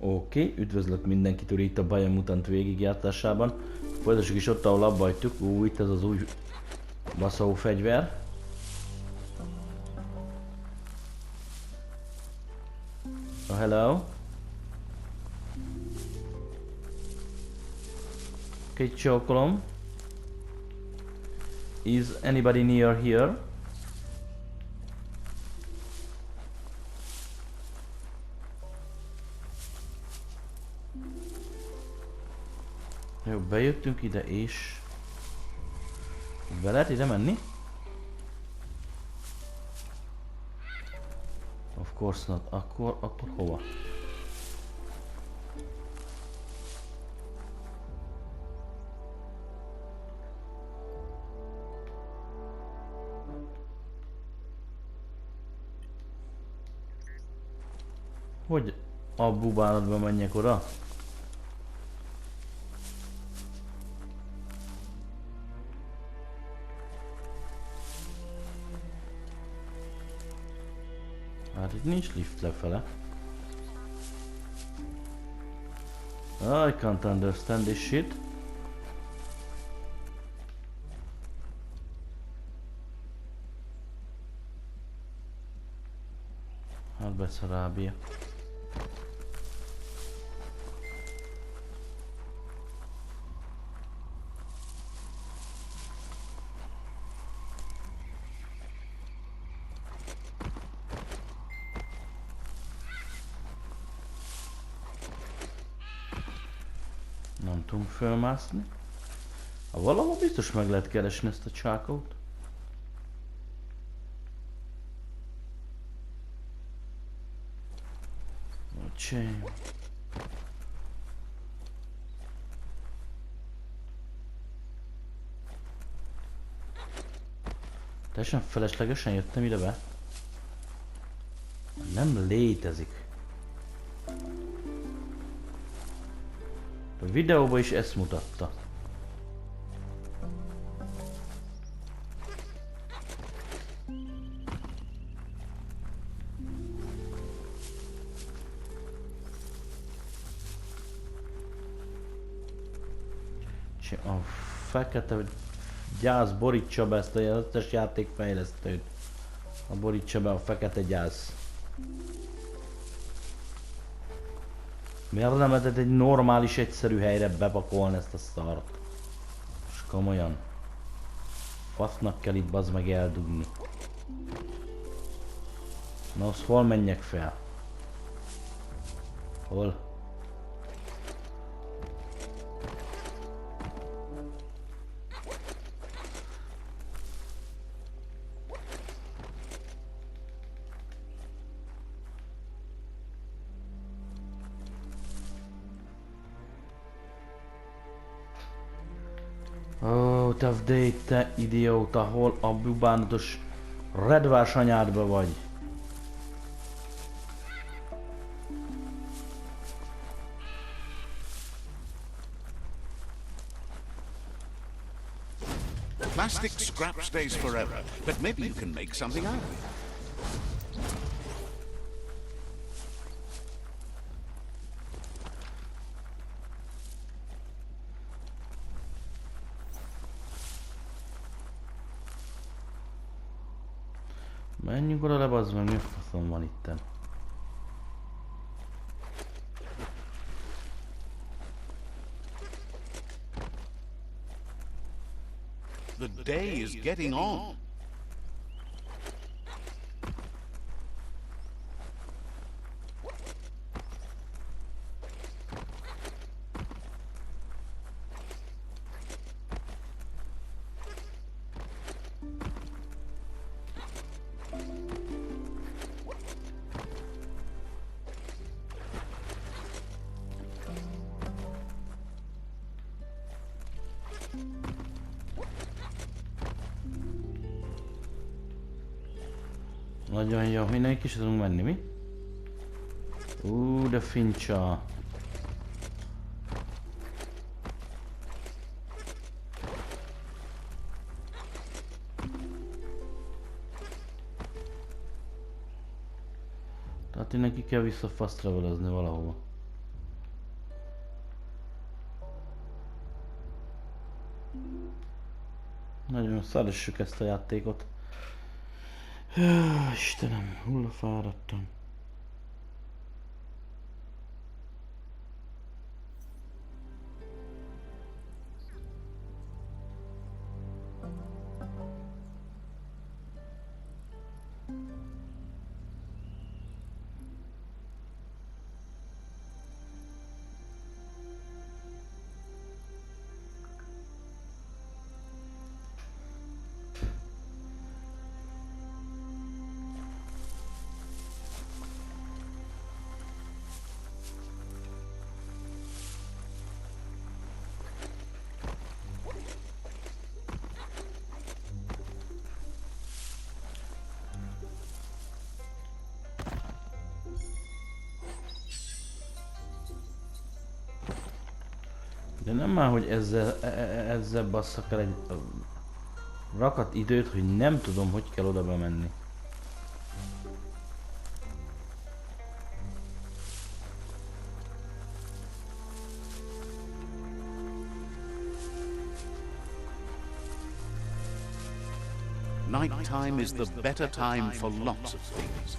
Oké, üdvözlök mindenkit itt a Biomutant végigjátszásában. Folytassuk is ott, ahol abba hagytuk. Itt ez az új baszó fegyver. Oh, hello. Oké, csókolom. Is anybody near here? Jó, bejöttünk ide és... Be lehet ide menni? Of course not. Akkor hova? Hogy a bubánatba menjek oda? Hát itt nincs lift lefele. I can't understand this shit. Hát beszarábia. Nem tudunk fölmászni. Ha valahol biztos meg lehet keresni ezt a csákót. Öcsém. Teljesen feleslegesen jöttem ide be. Nem létezik. A videóban is ezt mutatta. A fekete gyász borítsa be ezt az összes játékfejlesztőt. A borítsa be a fekete gyász. Miért nem lehetett egy normális, egyszerű helyre bepakolni ezt a szart? És komolyan. Fasznak kell itt bazd meg eldugni. Na az hol menjek fel? Hol? Oh, te idióta, hol a bubánatos redvás anyádba vagy? Plastic scrap stays forever, but maybe you can make something out of it. Menjünk oda le, bazd meg, mi faszom van itten? The day is getting on. Nagyon jó, mindenki is tudunk menni, mi? De fincsa. Tehát neki kell vissza fast travelezni valahova. Nagyon szeressük ezt a játékot. Istenem, hullafáradtam. De nem már, hogy ezzel basszak el egy rakat időt, hogy nem tudom, hogy kell oda bemenni. Nighttime is the better time for lots of things.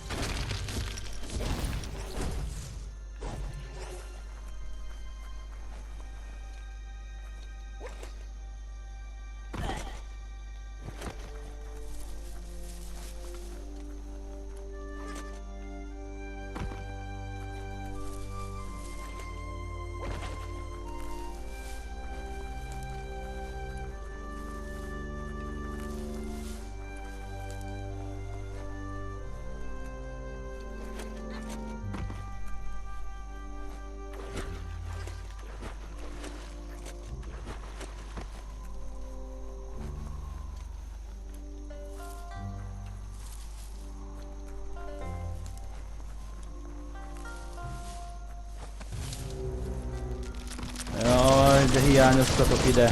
Jaj, de hiányoztatok ide.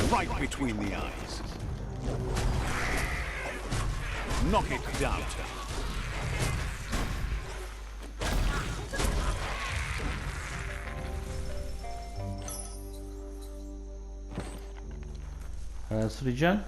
Right between the eyes. Knock it down. Health regen.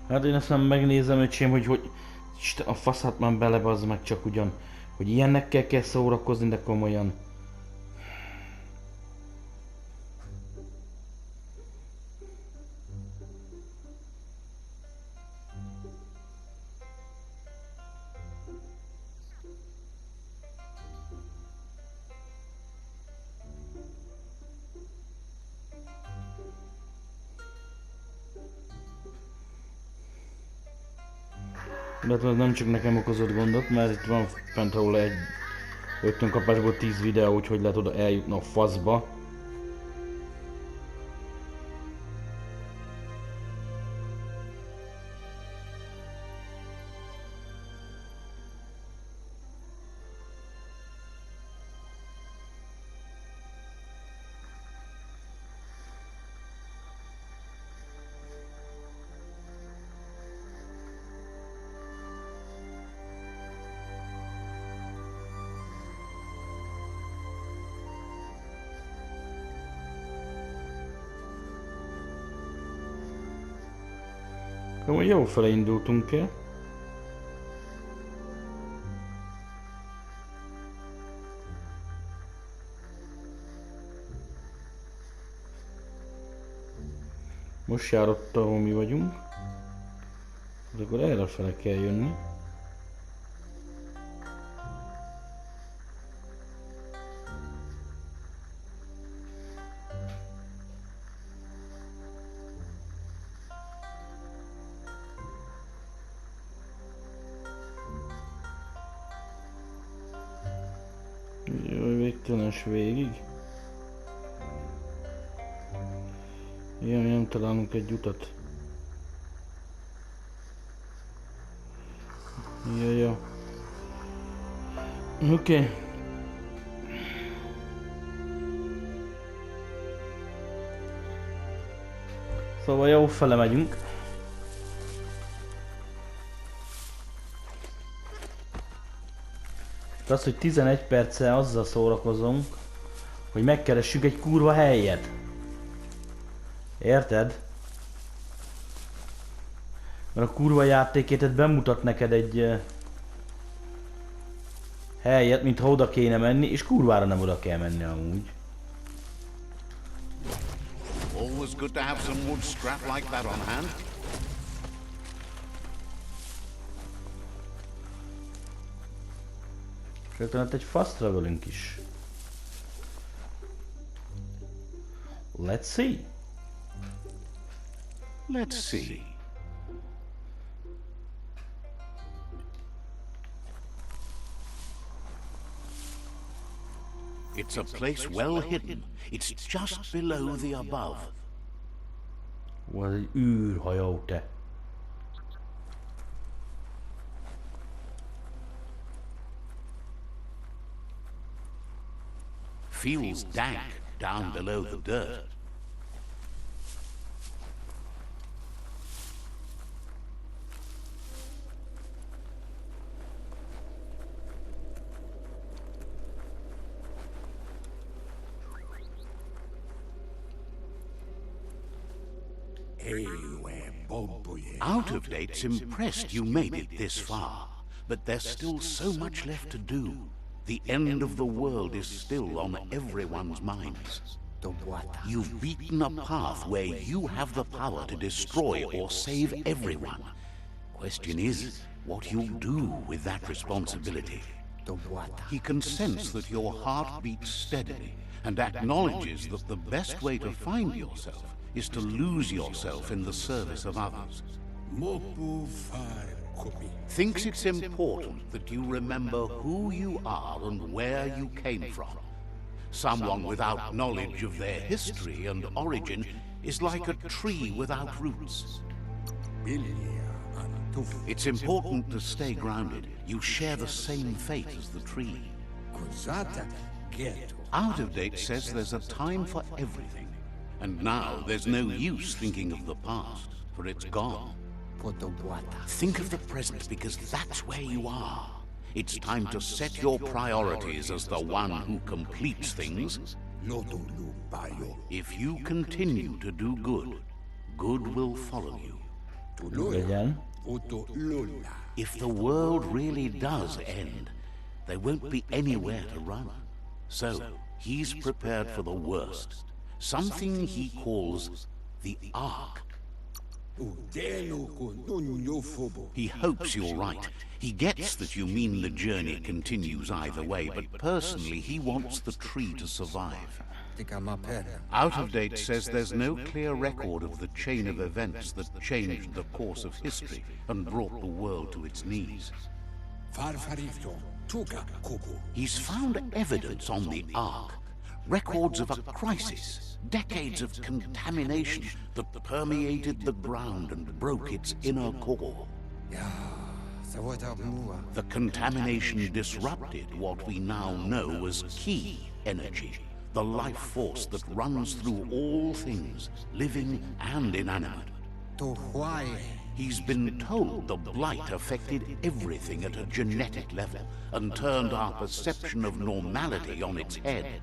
Hát én ezt nem megnézem, öcsém, hogy Isten, a faszát már belebazd meg csak ugyan. Hogy ilyennekkel kell szórakozni, de komolyan. Illetve ez nem csak nekem okozott gondot, mert itt van fent róla egy rögtön 10 videó, úgyhogy lehet oda eljutni a faszba. Akkor jó fele indultunk el. Most jár ott, ahol mi vagyunk. Akkor erre fele kell jönni. Rögtönös végig. Igen, nem találunk egy utat. Ja. Oké. Szóval jó fele megyünk. Az, hogy 11 perccel azzal szórakozunk, hogy megkeressük egy kurva helyet. Érted? Mert a kurva játékétet bemutat neked egy helyet, mintha oda kéne menni, és kurvára nem oda kell menni amúgy. Always good to have some wood scrap like that on hand. Sőt, egy fast travelünk is. Let's see. Let's see. It's a place well hidden. It's just below the above. Ó, ez egy űrhajó, te. Feels dank down below the dirt. Out of Date's impressed you made it this far, but there's still so much left to do. The end of the world is still on everyone's minds. You've beaten a path where you have the power to destroy or save everyone. Question is, what you'll do with that responsibility. He can sense that your heart beats steadily and acknowledges that the best way to find yourself is to lose yourself in the service of others. Thinks it's important that you remember who you are and where you came from. Someone without knowledge of their history and origin is like a tree without roots. It's important to stay grounded. You share the same fate as the tree. Out of Date says there's a time for everything. And now there's no use thinking of the past, for it's gone. Think of the present, because that's where you are. It's time to set your priorities as the one who completes things. If you continue to do good, good will follow you. Again? If the world really does end, there won't be anywhere to run. So, he's prepared for the worst. Something he calls the Ark. He hopes you're right. He gets that you mean the journey continues either way, but personally he wants the tree to survive. Out of Date says there's no clear record of the chain of events that changed the course of history and brought the world to its knees. He's found evidence on the Ark, records of a crisis, decades of contamination that permeated the ground and broke its inner core. The contamination disrupted what we now know as key energy, the life force that runs through all things, living and inanimate. He's been told the blight affected everything at a genetic level and turned our perception of normality on its head.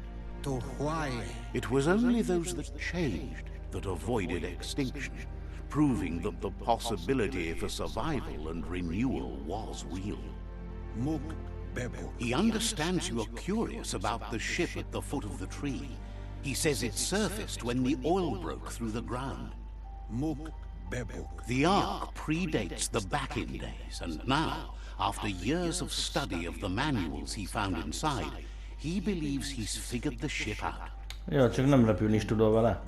It was only those that changed that avoided extinction, proving that the possibility for survival and renewal was real. He understands you are curious about the ship at the foot of the tree. He says it surfaced when the oil broke through the ground. The Ark predates the back-in days, and now, after years of study of the manuals he found inside, he believes he's figured the ship out. Jó, csak nem repülni is tudod vele.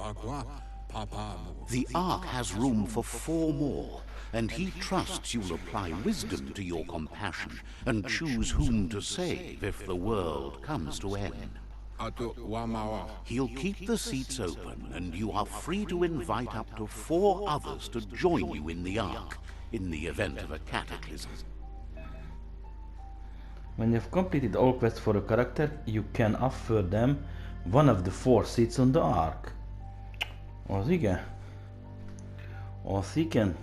The Ark has room for 4 more, and he trusts you'll apply wisdom to your compassion and choose whom to save if the world comes to end. He'll keep the seats open, and you are free to invite up to 4 others to join you in the Ark, in the event of a cataclysm. When you've completed all quests for a character, you can offer them one of the 4 seats on the Ark. Az igen. Az igen.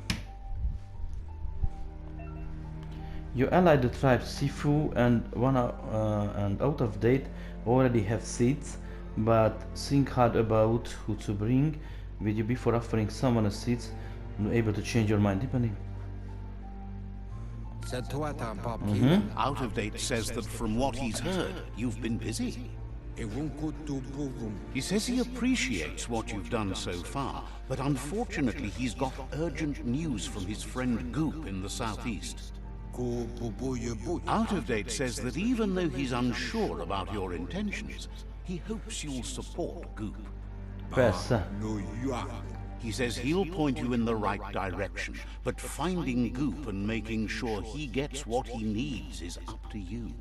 You allied the tribe Sifu and and out of date already have seats, but think hard about who to bring with you before offering someone a seat and able to change your mind depending. Out of date says that from what he's heard, you've been busy. He says he appreciates what you've done so far, but unfortunately he's got urgent news from his friend Goop in the southeast. Out of date says that even though he's unsure about your intentions, he hopes you'll support Goop. Persze. He says he'll point you in the right direction, but finding Goop and making sure he gets what he needs is up to you.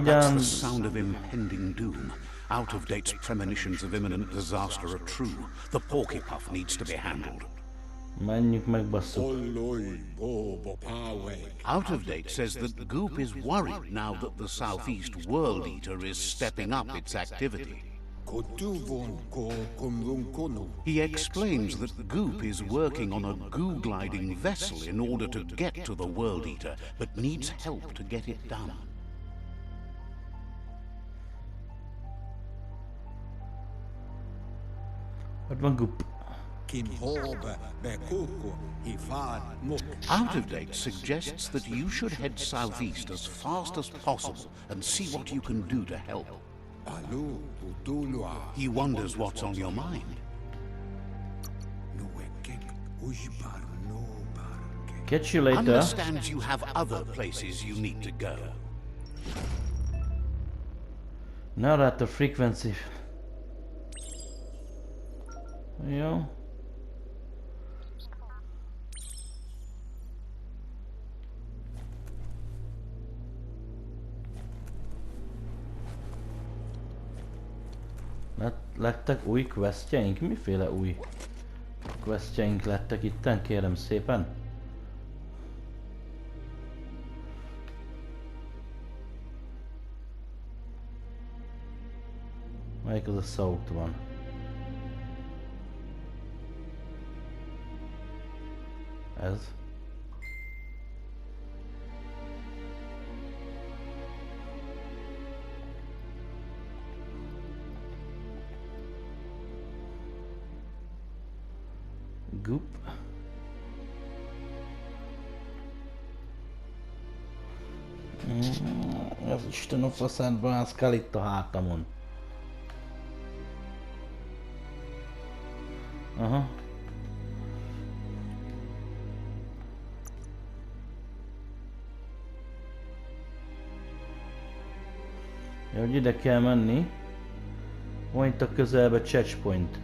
That's the sound of impending doom. Out of date's premonitions of imminent disaster are true. The Porkypuff needs to be handled. Menjünk meg, basszuk. Out of date says that Goop is worried now that the Southeast World Eater is stepping up its activity. He explains that Goop is working on a goo-gliding vessel in order to get to the World Eater, but needs help to get it done. Ott van Goop. Out of date suggests that you should head southeast as fast as possible and see what you can do to help. He wonders what's on your mind. Catch you later. Understands you have other places you need to go. Narrator frequency. Jó. Lettek új questjeink? Miféle új questjeink lettek itten, kérem szépen? Melyik az a South van? Ez. Goop. Az Isten a faszádban, az kell itt a hátamon. Aha. Jó, hogy ide kell menni. Van itt a közelbe checkpoint.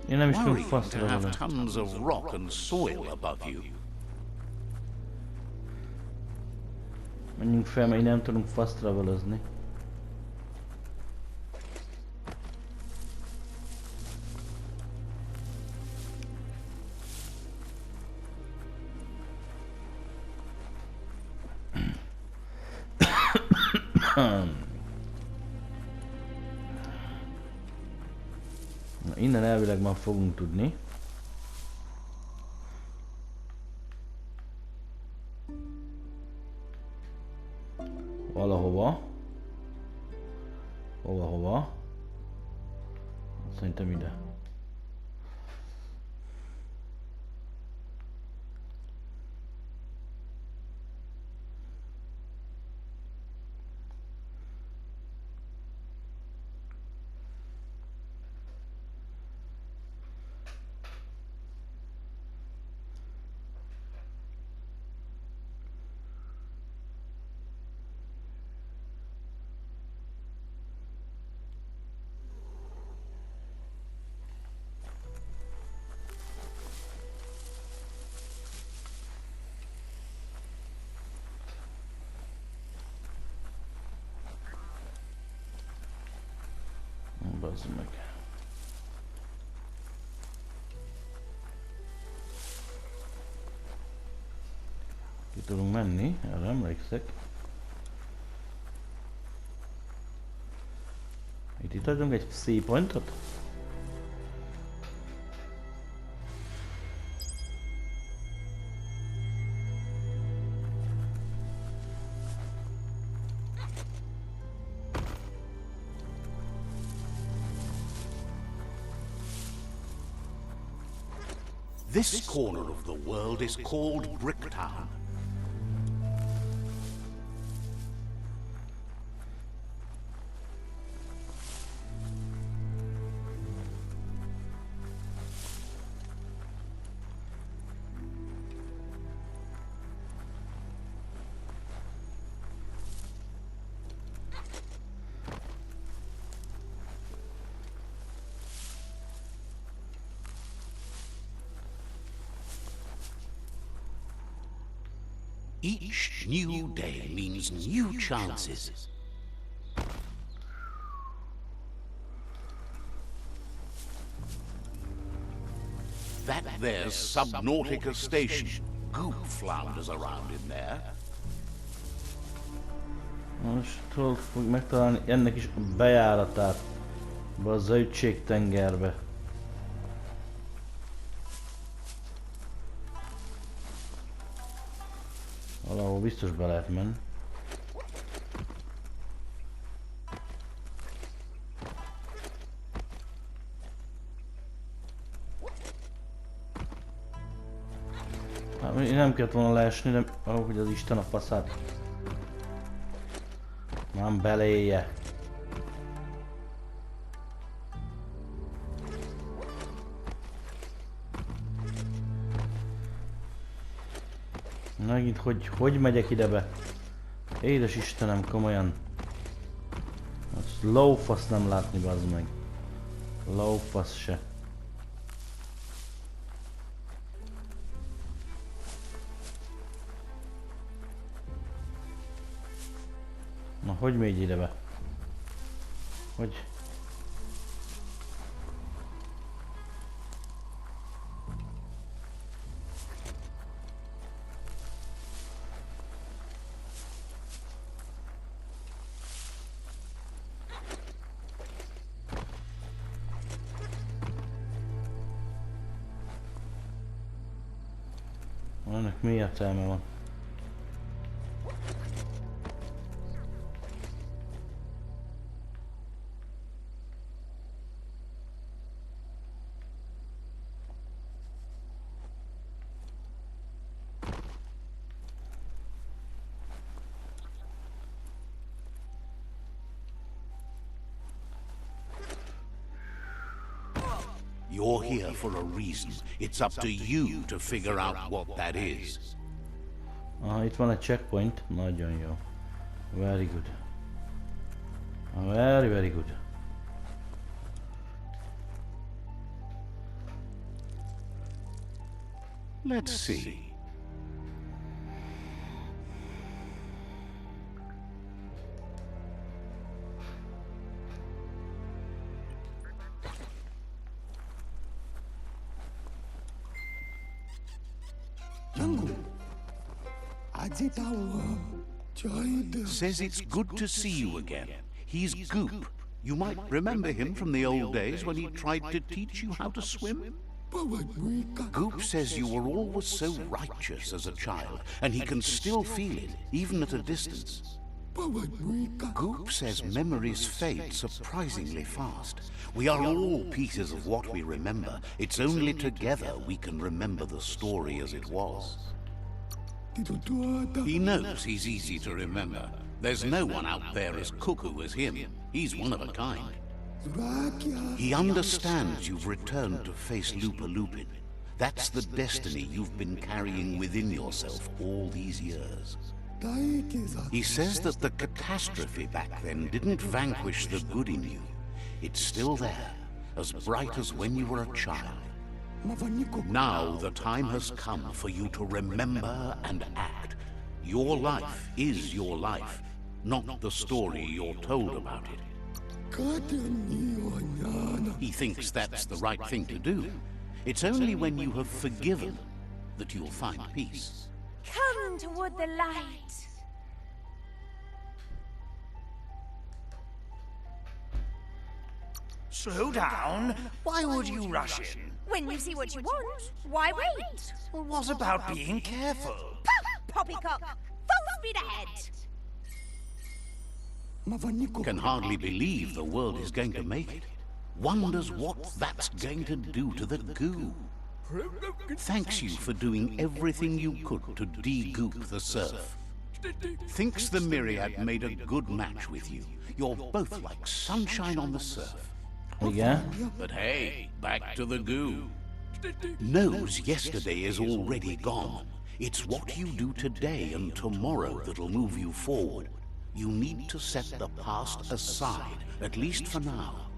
Én nem is tudok Worrying to faszra have vele. tons of rock and soil above you. Menjünk fel, mert így nem tudunk fast travelezni. Na, innen elvileg már fogunk tudni. Valahova. Hova? Szerintem ide. bazd meg. Ki tudunk menni, erre emlékszek. Itt adunk egy C-pointot. This corner of the world is called Bricktown. Each new day means new chances. That there's Subnautica Station. Goop flounders around in there. Most hol fog megtalálni ennek is a bejáratát be a zöldségtengerbe. Valahol biztos be lehet menni. Hát nem kellett volna leesni, de ahogy az Isten a faszát. Nem beléje. Megint hogy megyek ide be? Édes Istenem, komolyan. Azt lófasz nem látni, bazd meg. Lófasz se. Na, hogy megy ide be? Hogy? Ennek mi értelme van? You're here for a reason. It's up to you to figure out what that is. Aha, itt van egy checkpoint. Nagyon jó. Very good. Very, very good. Let's see. Says it's good to see you again. He's Goop. You might remember him from the old days when he tried to teach you how to swim. Goop says you were always so righteous as a child, and he can still feel it, even at a distance. Goop says memories fade surprisingly fast. We are all pieces of what we remember. It's only together we can remember the story as it was. He knows he's easy to remember. There's no one out there as cuckoo as him. He's one of a kind. He understands you've returned to face Lupa-Lupin. That's the destiny you've been carrying within yourself all these years. He says that the catastrophe back then didn't vanquish the good in you. It's still there, as bright as when you were a child. Now the time has come for you to remember and act. Your life is your life, not the story you're told about it. He thinks that's the right thing to do. It's only when you have forgiven that you'll find peace. Come toward the light. Slow down. Why would you rush in? When you see what you want, why wait? Well, what about being careful? Poppycock, full speed ahead. Can hardly believe the world is going to make it. Wonders what that's going to do to the goo. Thanks you for doing everything you could to de-goop the surf. Thinks the Myriad made a good match with you. You're both like sunshine on the surf. Igen. But hey, back to the goo. Knows yesterday is already gone. It's what you do today and tomorrow that'll move you forward. You need to set the past aside, at least for now.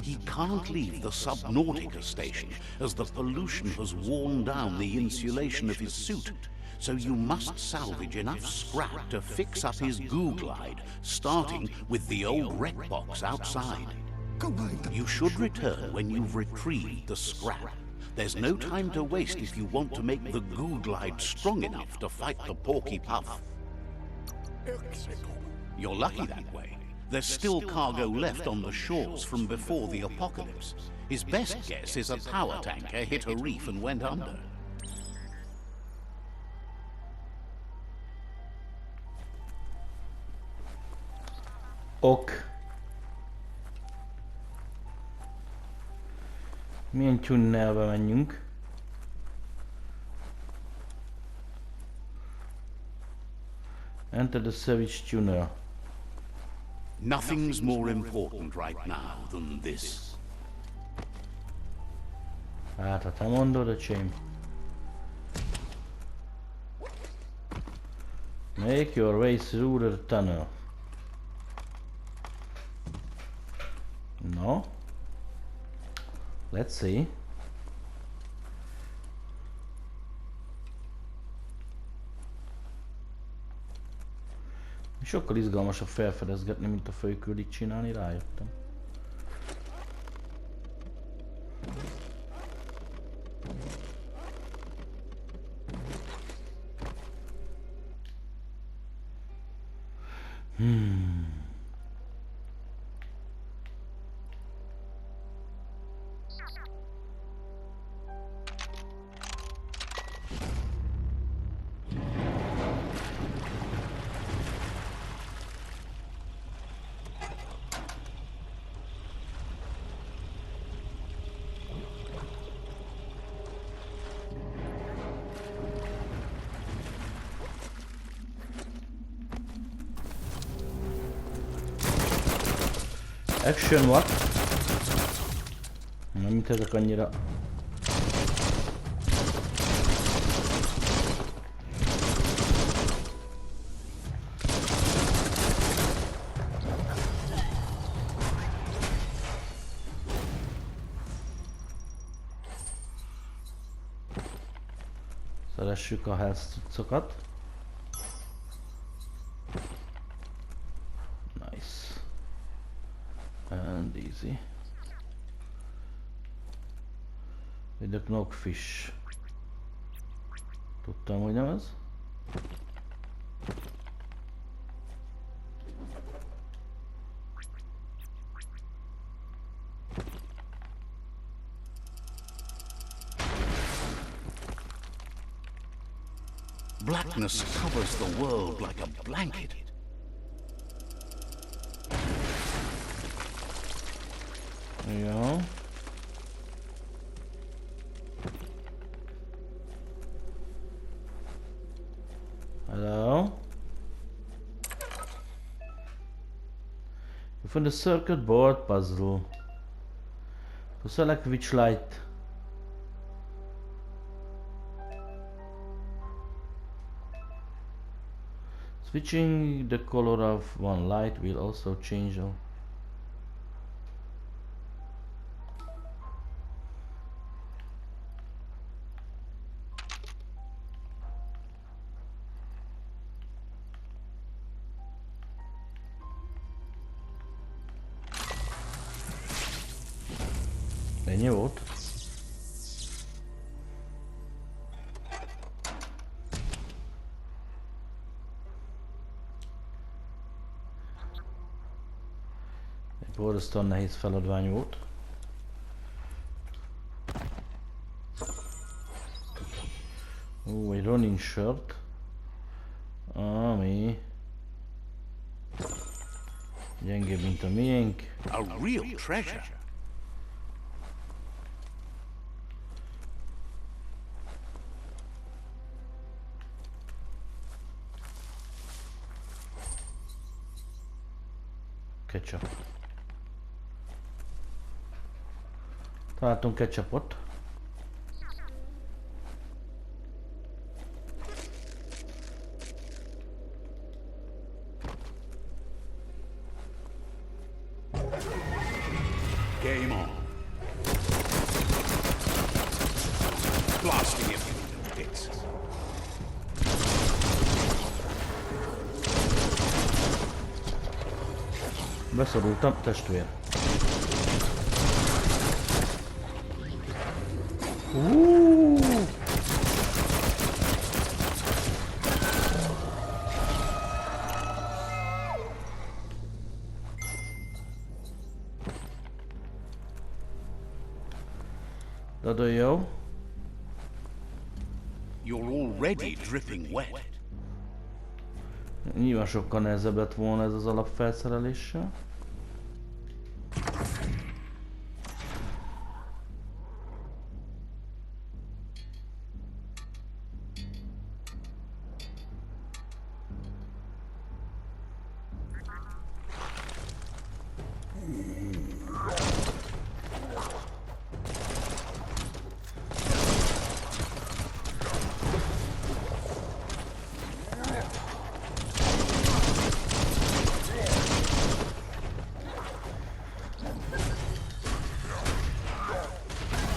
He can't leave the Subnautica station, as the pollution has worn down the insulation of his suit. So you must salvage enough scrap to fix up his goo glide, starting with the old wreck box outside. You should return when you've retrieved the scrap. There's no time to waste if you want to make the goo glide strong enough to fight the Porky Puff. You're lucky that way. There's still cargo left on the shores from before the apocalypse. His best guess is a power tanker hit a reef and went under. Ok. Milyen tunnelbe menjünk? Enter the Savage Tunnel. Nothing's more important right now than this. Hát, ha te mondod, öcsém. Make your way through the tunnel. No. Let's see. Sokkal izgalmasabb felfedezgetni, mint a főküldig csinálni, rájöttem. Action what? Nem mint ezek annyira. Szeressük a health cuccokat. Nice. And easy. With the knockfish. Tudtam, hogy nem ez? Blackness covers the world like a blanket. Jó. Hello. You found the circuit board puzzle. To select which light. Switching the color of one light will also change all. Ennyi volt? Egy borzasztóan nehéz feladvány volt. Egy running shirt, ami gyengébb, mint a miénk. A real treasure. Ketchup. Találtunk ketchupot. Game on. Blasting everything to bits. Beszorultam, testvér. Nagyon jó. You're already dripping wet. Nyilván sokkal nehezebb lett volna ez az alapfelszereléssel.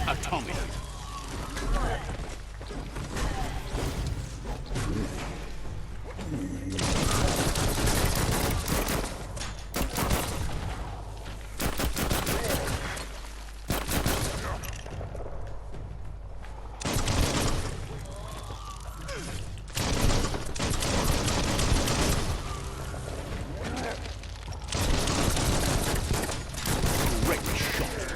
Atomic. Great shot.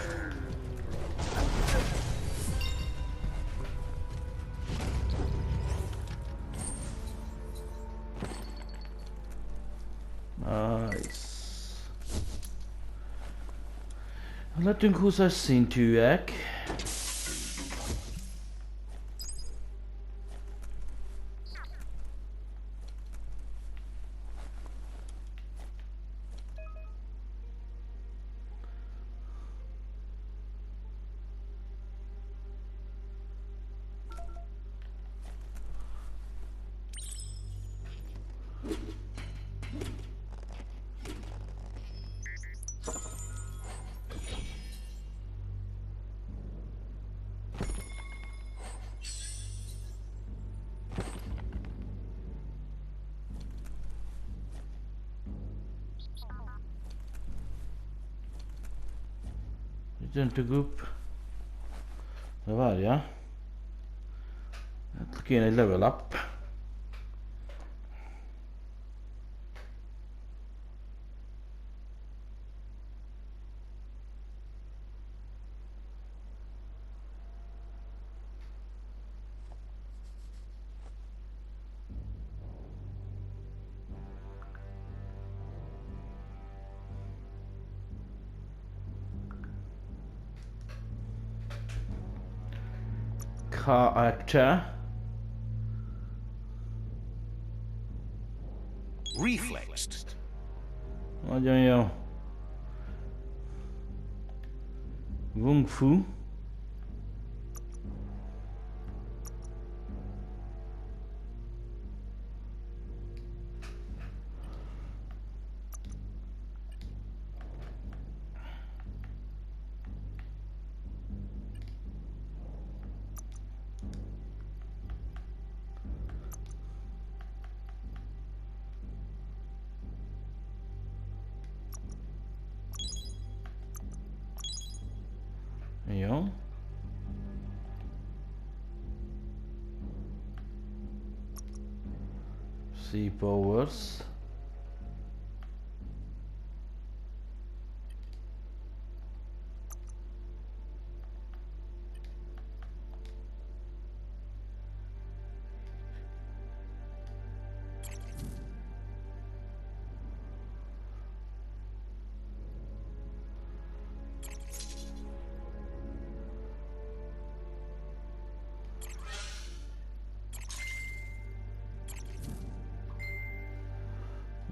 Nice. Lettünk 20-as szintűek. Return to group. De várja. Hát kéne egy level up. Character. Reflexed. Nagyon jó. Wung Fu. Jó. Sea powers.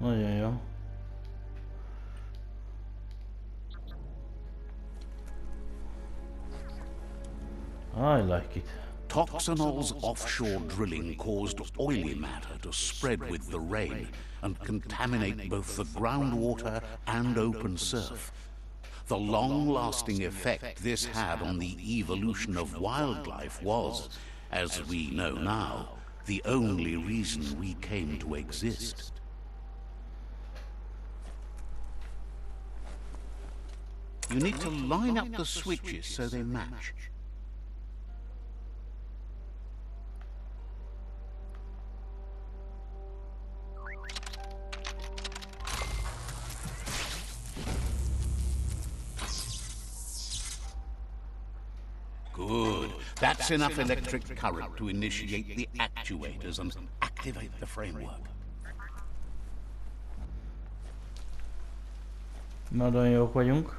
Nagyon jó. I like it. Toxanol's offshore drilling caused oily matter to spread with the rain and contaminate both the groundwater and open surf. The long-lasting effect this had on the evolution of wildlife was, as we know now, the only reason we came to exist. You need to line up the switches so they match. Good. That's enough electric current to initiate the actuators and activate the framework. Nagyon jók vagyunk.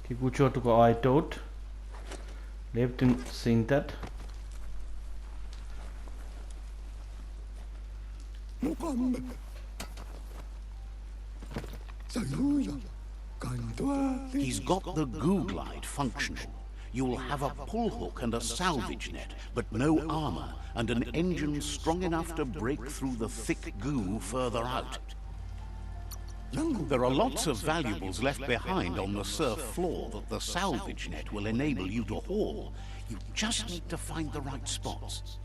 Kikucsoltuk a ajtót. Léptünk szintet. He's got the goo glide functional. You'll have a pull hook and a salvage net, but no armor, and an engine strong enough to break through the thick goo further out. There are lots of valuables left behind on the surf floor that the salvage net will enable you to haul. You just need to find the right spots.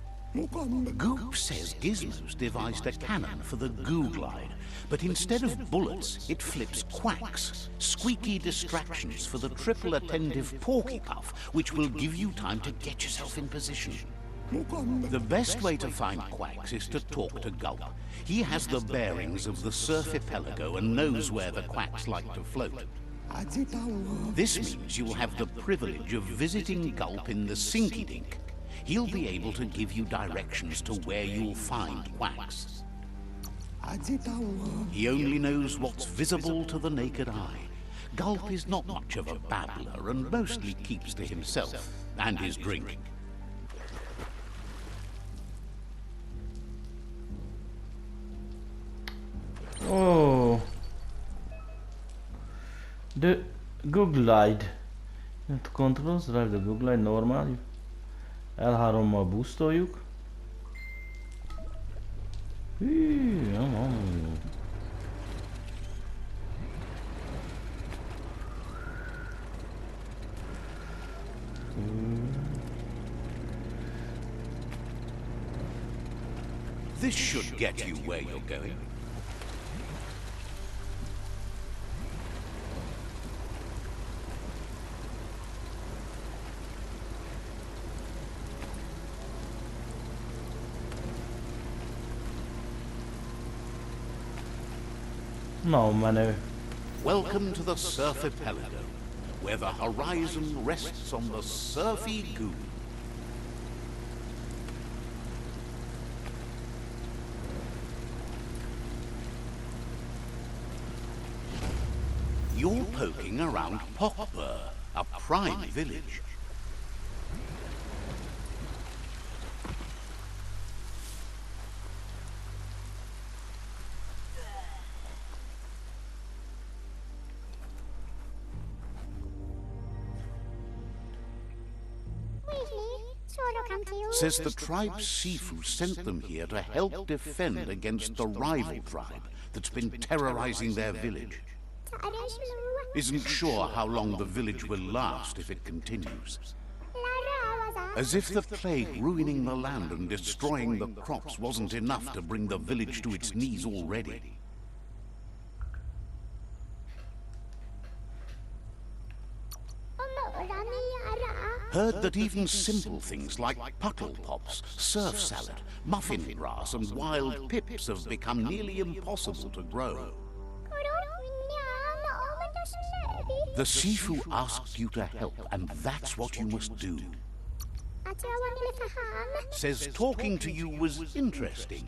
Goop says Gizmo's devised a cannon for the goo glide, but instead of bullets, it flips quacks, squeaky distractions for the triple attentive porky puff, which will give you time to get yourself in position. The best way to find quacks is to talk to Gulp. He has the bearings of the surf archipelago and knows where the quacks like to float. This means you'll have the privilege of visiting Gulp in the Sinky Dink. He'll be able to give you directions to where you'll find quacks. He only knows what's visible to the naked eye. Gulp is not much of a babbler and mostly keeps to himself and his drink. Oh, the Google Glide. Controls, drive the Google Glide, normál. L3-mal boostoljuk. Hű, jó. This should get you where you're going. No, menő. Welcome to the surf archipelago, where the horizon rests on the surfy goo. You're poking around Pockbur, a prime village. Says the tribe Sifu sent them here to help defend against the rival tribe that's been terrorizing their village. Isn't sure how long the village will last if it continues. As if the plague ruining the land and destroying the crops wasn't enough to bring the village to its knees already. Heard that even simple things like puddle pops, surf salad, muffin grass and wild pips have become nearly impossible to grow. The Sifu asked you to help, and that's what you must do. Says talking to you was interesting.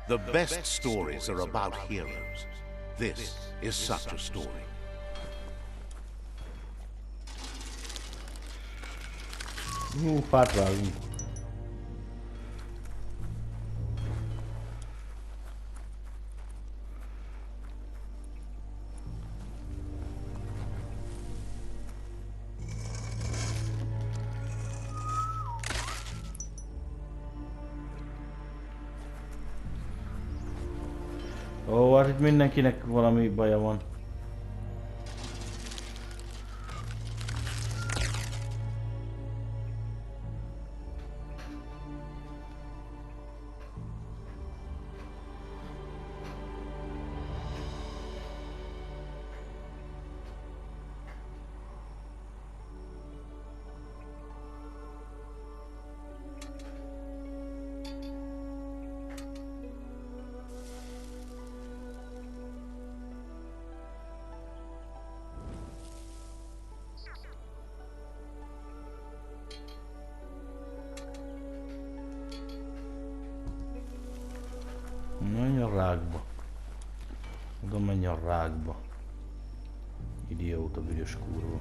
The best stories are about heroes. This is such a story. Fát vágunk. Ó, hát itt mindenkinek valami baja van. Menj a rákba. Oda menj a rákba. Idióta büdös kurva.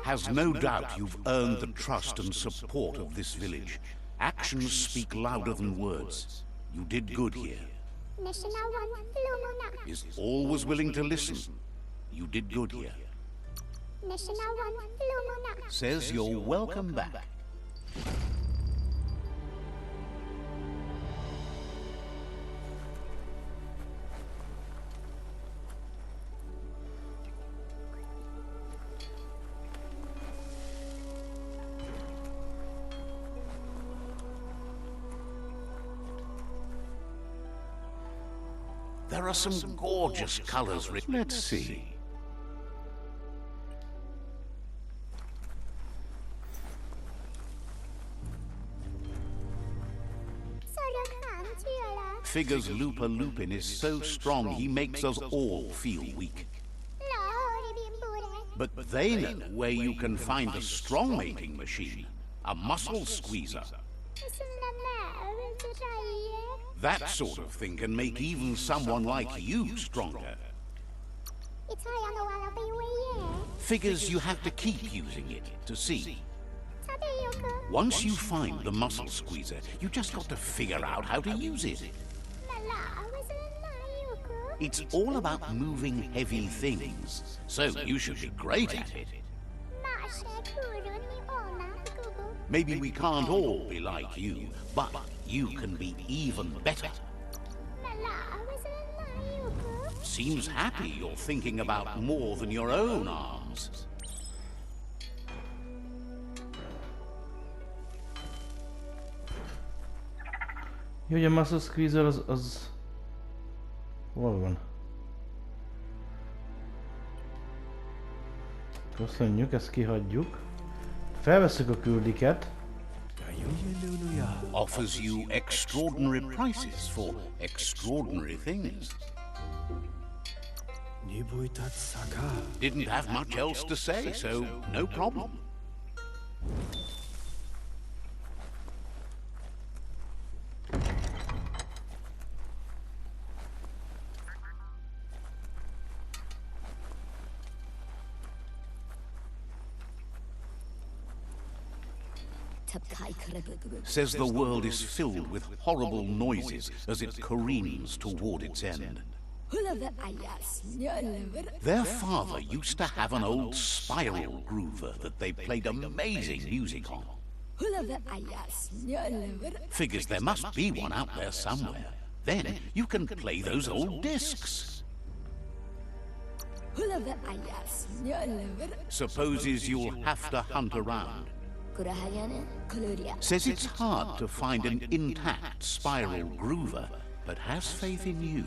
Has no doubt you've earned the trust and support of this village. Actions speak louder than words. You did good here. Is always willing to listen. You did good here. Says you're welcome back. There are some gorgeous colors written. Let's see. Figures Lupa Lupin is so strong he makes us all feel weak. But they know where you can find a strong mating machine, a muscle squeezer. That sort of thing can make even someone like you stronger. Figures you have to keep using it to see. Once you find the muscle squeezer, you just got to figure out how to use it. It's all about moving heavy things, so you should be great at it. Maybe we can't all be like you, but you can be even better. Seems happy you're thinking about more than your own arms. Jó, hogy a muscle squeezer az... Hol van? Köszönjük, ezt kihagyjuk. Felveszük a küldiket. Offers you extraordinary prices for extraordinary things. Didn't have much else to say, so no problem. Says the world is filled with horrible noises as it careens toward its end. Their father used to have an old spiral groover that they played amazing music on. Figures there must be one out there somewhere. Then you can play those old discs. Supposes you'll have to hunt around. Says it's hard to find an intact spiral groover, but has faith in you.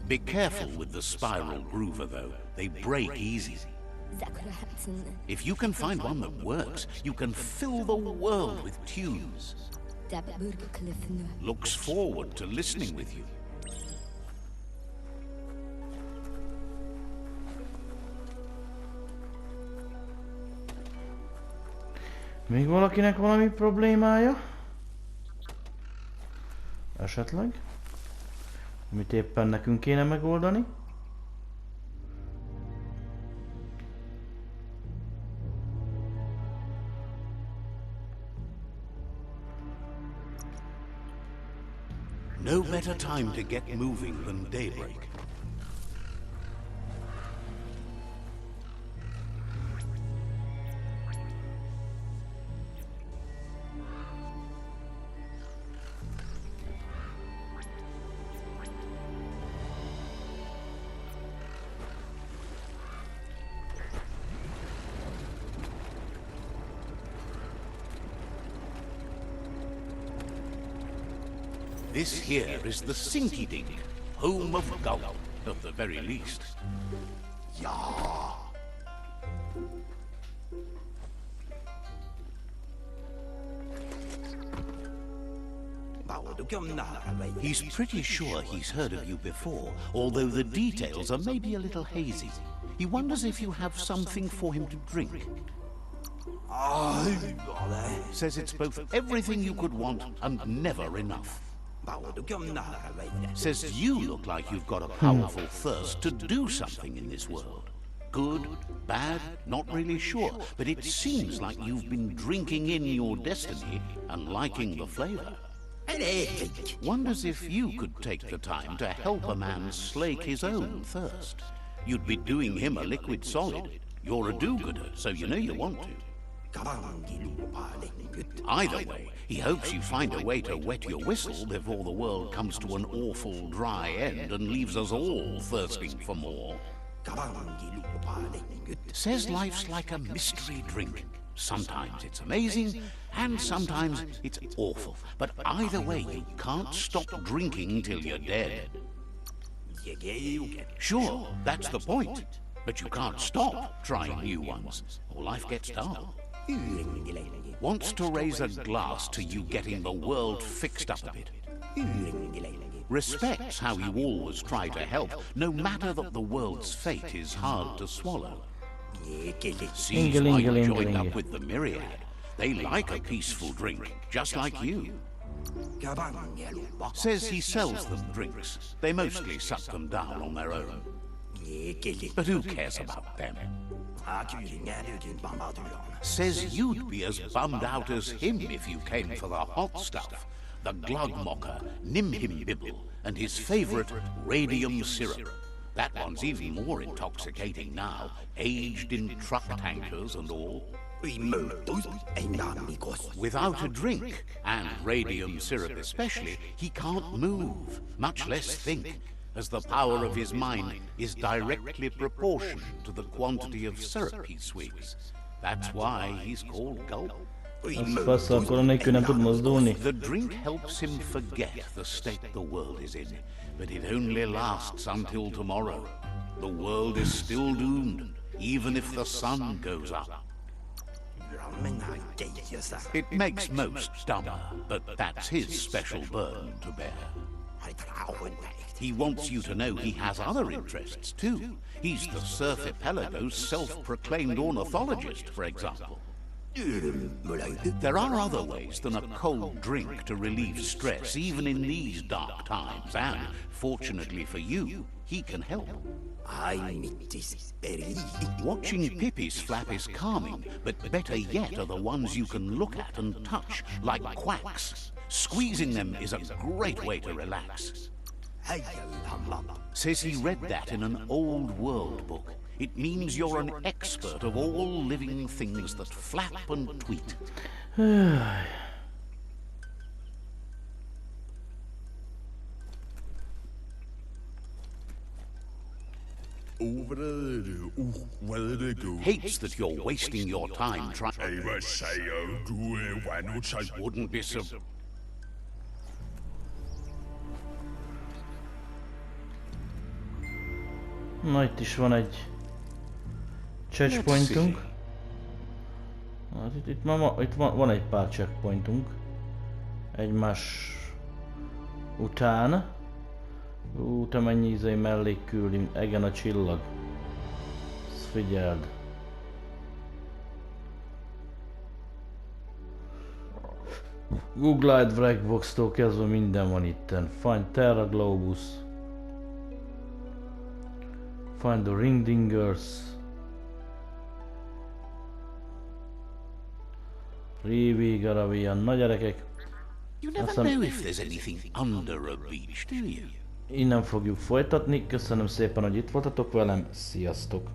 Be careful with the spiral groover, though. They break easy. If you can find one that works, you can fill the world with tunes. Looks forward to listening with you. Még valakinek valami problémája? Esetleg? Amit éppen nekünk kéne megoldani? No better time to get moving than daybreak. This here is the Sinky Dink, home of Gulp, at the very least. Yah! He's pretty sure he's heard of you before, although the details are maybe a little hazy. He wonders if you have something for him to drink. Says it's both everything you could want and never enough. Says you look like you've got a powerful thirst to do something in this world. Good, bad, not really sure, but it seems like you've been drinking in your destiny and liking the flavor. Wonders if you could take the time to help a man slake his own thirst. You'd be doing him a liquid solid. You're a do-gooder, so you know you want to. Either way, he hopes you find a way to wet your whistle before the world comes to an awful dry end and leaves us all thirsting for more. Says life's like a mystery drink. Sometimes it's amazing, and sometimes it's awful. But either way, you can't stop drinking till you're dead. Sure, that's the point. But you can't stop trying new ones, or life gets dull. Wants to raise a glass to you getting the world fixed up a bit. Respects how you always try to help, no matter that the world's fate is hard to swallow. Sees why you joined up with the Myriad. They like a peaceful drink, just like you. Says he sells them drinks. They mostly suck them down on their own. But who cares about them? Says you'd be as bummed out as him if you came for the hot stuff. The Glugmocker, Nimhimbibble, and his favorite radium syrup. That one's even more intoxicating now, aged in truck tankers and all. Without a drink, and radium syrup especially, he can't move, much less think, as the power of his mind is directly proportional to the quantity of syrup he swigs. That's why he's called Gulp. The drink helps him forget the state the world is in, but it only lasts until tomorrow. The world is still doomed, even if the sun goes up. It makes most dumber, but that's his special burden to bear. He wants you to know he has other interests, too. He's the Surf Epelago's self-proclaimed ornithologist, for example. There are other ways than a cold drink to relieve stress, even in these dark times, and, fortunately for you, he can help. Watching Pippi's flap is calming, but better yet are the ones you can look at and touch, like quacks. Squeezing them is a great way to relax. Says he read that in an old world book. It means you're an expert of all living things that flap and tweet. Hates that you're wasting your time trying. Wouldn't be so. Na, itt is van egy checkpointunk. Hát itt van egy pár checkpointunk. Egymás után. Te mennyi izé mellék küldünk, egen a csillag. Ezt figyeld. Google Wreckbox-tól kezdve minden van itten. Find Terra Globus. Find the Ringdingers. Rivi, Garavian, na gyerekek. You never know if there's anything under a beach, do you? Innen fogjuk folytatni. Köszönöm szépen, hogy itt voltatok velem. Sziasztok!